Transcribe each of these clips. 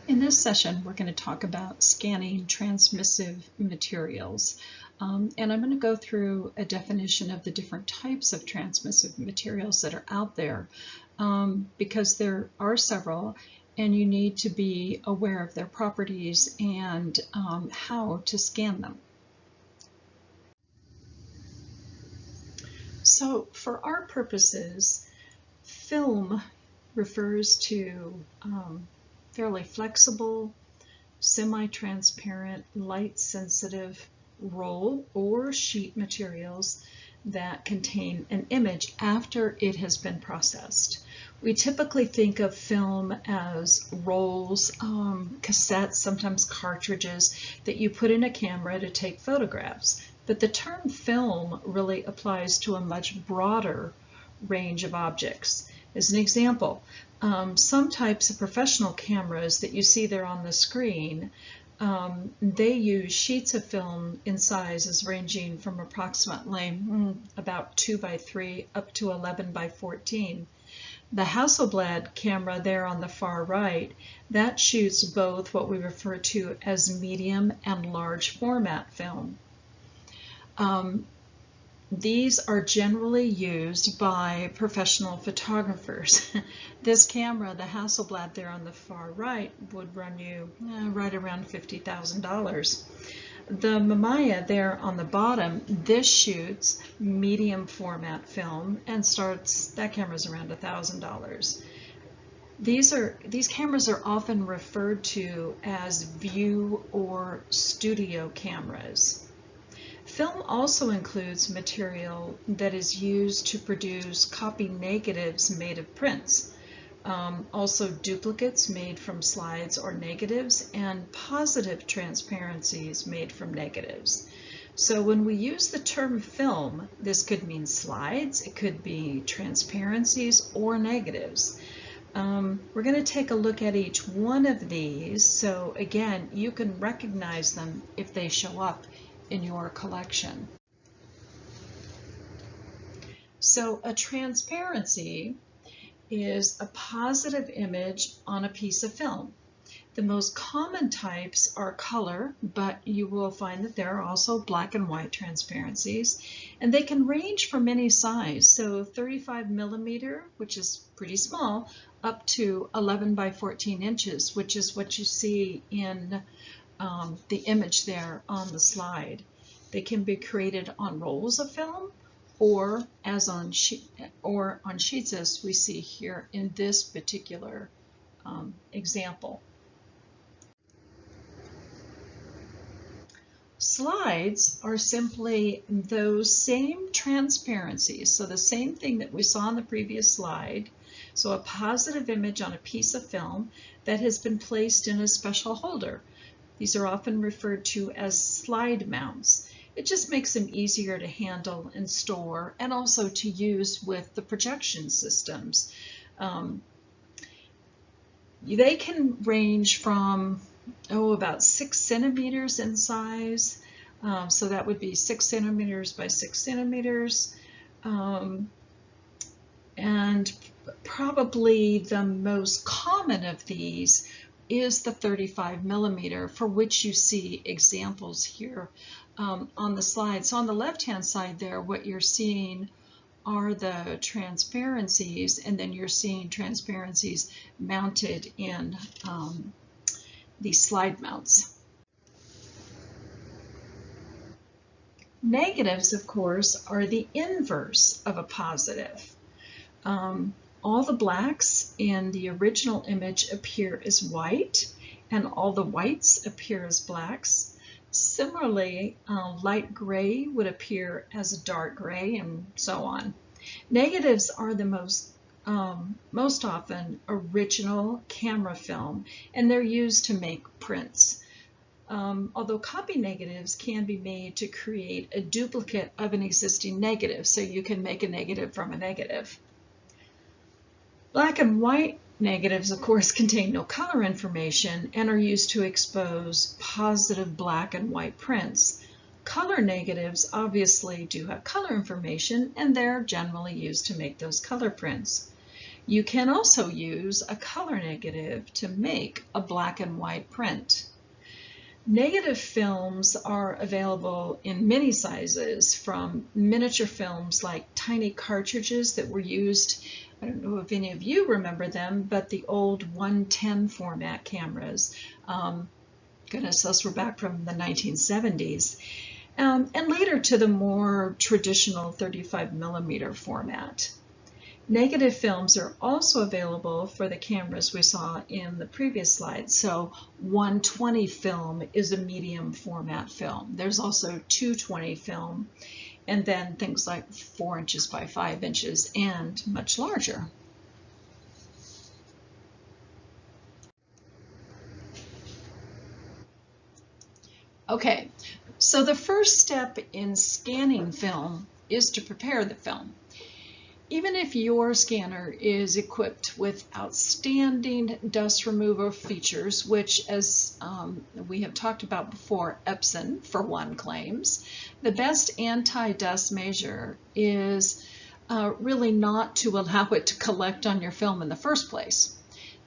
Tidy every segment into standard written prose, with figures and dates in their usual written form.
In this session, we're going to talk about scanning transmissive materials. And I'm going to go through a definition of the different types of transmissive materials that are out there, because there are several, and you need to be aware of their properties and how to scan them. So for our purposes, film refers to fairly flexible, semi-transparent, light-sensitive roll or sheet materials that contain an image after it has been processed. We typically think of film as rolls, cassettes, sometimes cartridges that you put in a camera to take photographs. But the term film really applies to a much broader range of objects. As an example, some types of professional cameras that you see there on the screen, they use sheets of film in sizes ranging from approximately about 2 by 3 up to 11 by 14. The Hasselblad camera there on the far right, that shoots both what we refer to as medium and large format film. These are generally used by professional photographers. This camera, the Hasselblad there on the far right, would run you right around $50,000. The Mamiya there on the bottom, this shoots medium format film and that camera's around $1,000. These cameras are often referred to as view or studio cameras. Film also includes material that is used to produce copy negatives made of prints, also duplicates made from slides or negatives, and positive transparencies made from negatives. So when we use the term film, this could mean slides, it could be transparencies or negatives. We're going to take a look at each one of these, so again, you can recognize them if they show up in your collection. So a transparency is a positive image on a piece of film. The most common types are color, but you will find that there are also black and white transparencies, and they can range from any size. So 35 millimeter, which is pretty small, up to 11 by 14 inches, which is what you see in the image there on the slide. They can be created on rolls of film or on sheets, as we see here in this particular example. Slides are simply those same transparencies, so the same thing that we saw on the previous slide. So a positive image on a piece of film that has been placed in a special holder. These are often referred to as slide mounts. It just makes them easier to handle and store, and also to use with the projection systems. They can range from about 6 centimeters in size. So that would be 6 centimeters by 6 centimeters. And probably the most common of these is the 35 millimeter, for which you see examples here on the slide. So on the left-hand side there, what you're seeing are the transparencies, and then you're seeing transparencies mounted in these slide mounts. Negatives, of course, are the inverse of a positive. All the blacks in the original image appear as white, and all the whites appear as blacks. Similarly, light gray would appear as a dark gray, and so on. Negatives are the most often original camera film, and they're used to make prints. Although copy negatives can be made to create a duplicate of an existing negative, so you can make a negative from a negative. Black and white negatives, of course, contain no color information and are used to expose positive black and white prints. Color negatives obviously do have color information, and they're generally used to make those color prints. You can also use a color negative to make a black and white print. Negative films are available in many sizes, from miniature films like tiny cartridges that were used, I don't know if any of you remember them, but the old 110 format cameras. Goodness, those were back from the 1970s. And later to the more traditional 35 millimeter format. Negative films are also available for the cameras we saw in the previous slide. So 120 film is a medium format film. There's also 220 film, and then things like 4 inches by 5 inches and much larger. Okay, so the first step in scanning film is to prepare the film. Even if your scanner is equipped with outstanding dust removal features, which, as we have talked about before, Epson, for one, claims, the best anti-dust measure is really not to allow it to collect on your film in the first place.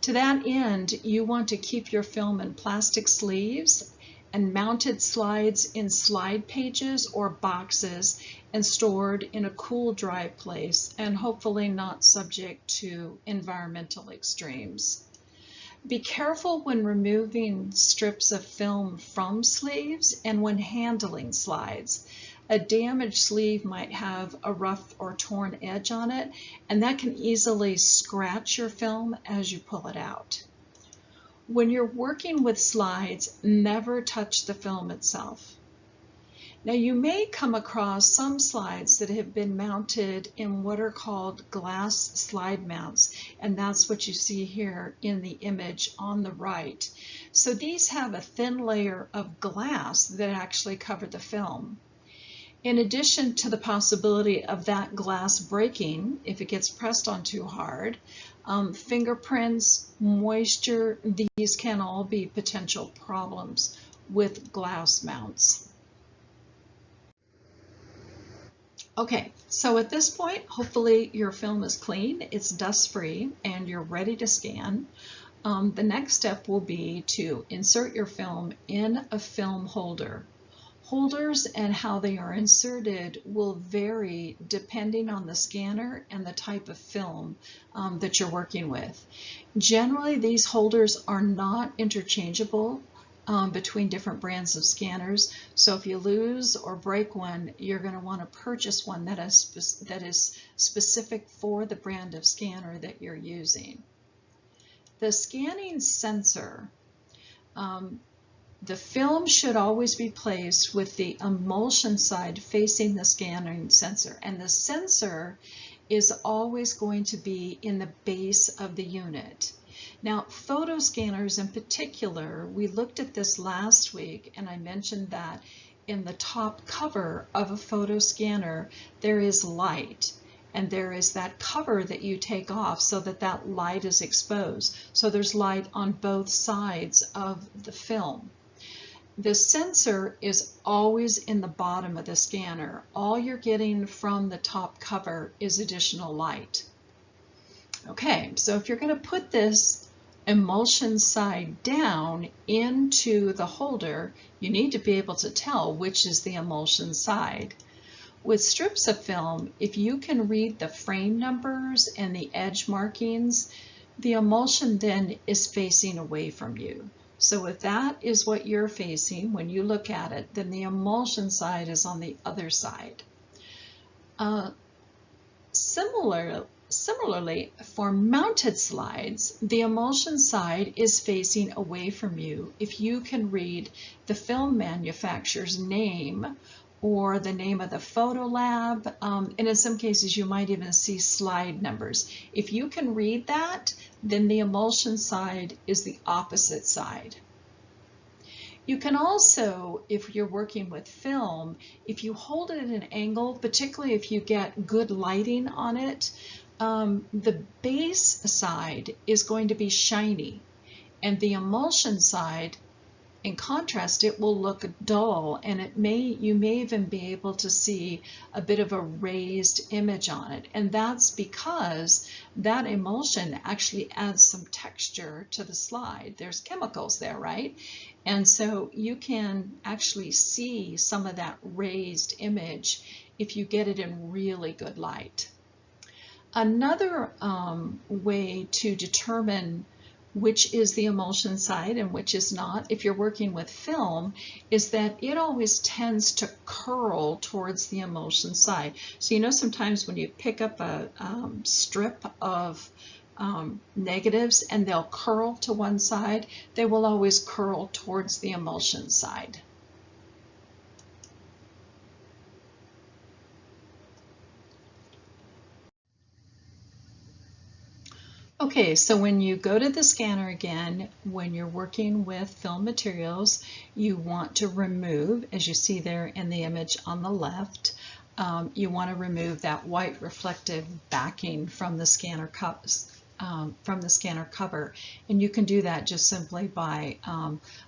To that end, you want to keep your film in plastic sleeves and mounted slides in slide pages or boxes and stored in a cool, dry place, and hopefully not subject to environmental extremes. Be careful when removing strips of film from sleeves and when handling slides. A damaged sleeve might have a rough or torn edge on it, and that can easily scratch your film as you pull it out. When you're working with slides, never touch the film itself. Now, you may come across some slides that have been mounted in what are called glass slide mounts, and that's what you see here in the image on the right. So these have a thin layer of glass that actually cover the film. In addition to the possibility of that glass breaking if it gets pressed on too hard, fingerprints, moisture, these can all be potential problems with glass mounts. Okay, so at this point, hopefully your film is clean, it's dust-free, and you're ready to scan. The next step will be to insert your film in a film holder. Holders and how they are inserted will vary depending on the scanner and the type of film that you're working with. Generally, these holders are not interchangeable between different brands of scanners. So if you lose or break one, you're going to want to purchase one that is specific for the brand of scanner that you're using. The scanning sensor, the film should always be placed with the emulsion side facing the scanning sensor, and the sensor is always going to be in the base of the unit. Now, photo scanners in particular, we looked at this last week, and I mentioned that in the top cover of a photo scanner, there is light, and there is that cover that you take off so that that light is exposed. So there's light on both sides of the film. The sensor is always in the bottom of the scanner. All you're getting from the top cover is additional light. Okay, so if you're going to put this emulsion side down into the holder, you need to be able to tell which is the emulsion side. With strips of film, if you can read the frame numbers and the edge markings, the emulsion then is facing away from you. So if that is what you're facing when you look at it, then the emulsion side is on the other side. Similarly, for mounted slides, the emulsion side is facing away from you if you can read the film manufacturer's name or the name of the photo lab, and in some cases you might even see slide numbers. If you can read that, then the emulsion side is the opposite side. You can also, if you're working with film, if you hold it at an angle, particularly if you get good lighting on it, the base side is going to be shiny, and the emulsion side In contrast, it will look dull, and you may even be able to see a bit of a raised image on it. And that's because that emulsion actually adds some texture to the slide. There's chemicals there, right? And so you can actually see some of that raised image if you get it in really good light. Another way to determine which is the emulsion side and which is not, if you're working with film, is that it always tends to curl towards the emulsion side. So you know, sometimes when you pick up a strip of negatives and they'll curl to one side, they will always curl towards the emulsion side. Okay, so when you go to the scanner again, when you're working with film materials, you want to remove, as you see there in the image on the left, you want to remove that white reflective backing from the scanner cover. And you can do that just simply by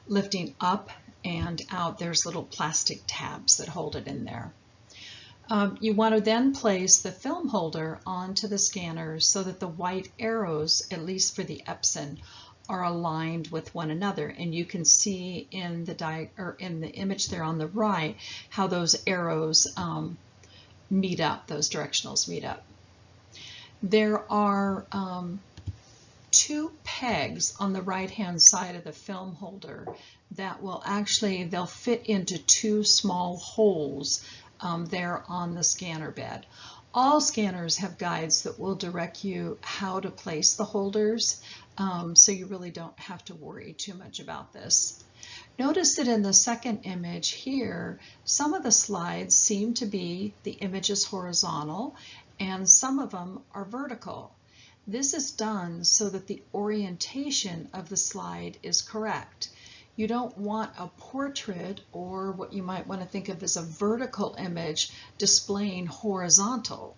lifting up and out. There's little plastic tabs that hold it in there. You want to then place the film holder onto the scanner so that the white arrows, at least for the Epson, are aligned with one another. And you can see in the image there on the right how those arrows meet up, those directionals meet up. There are two pegs on the right-hand side of the film holder that will they'll fit into two small holes there on the scanner bed. All scanners have guides that will direct you how to place the holders, so you really don't have to worry too much about this. Notice that in the second image here, some of the slides seem to be, the image is horizontal, and some of them are vertical. This is done so that the orientation of the slide is correct. You don't want a portrait, or what you might want to think of as a vertical image, displaying horizontal.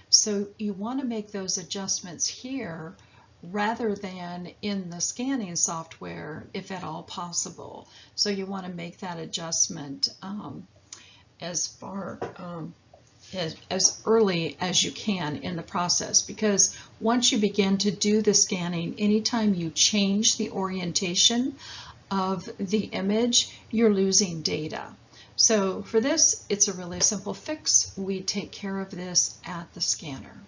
So you want to make those adjustments here rather than in the scanning software, if at all possible. So you want to make that adjustment as early as you can in the process, because once you begin to do the scanning, anytime you change the orientation of the image, you're losing data. So for this, it's a really simple fix. We take care of this at the scanner.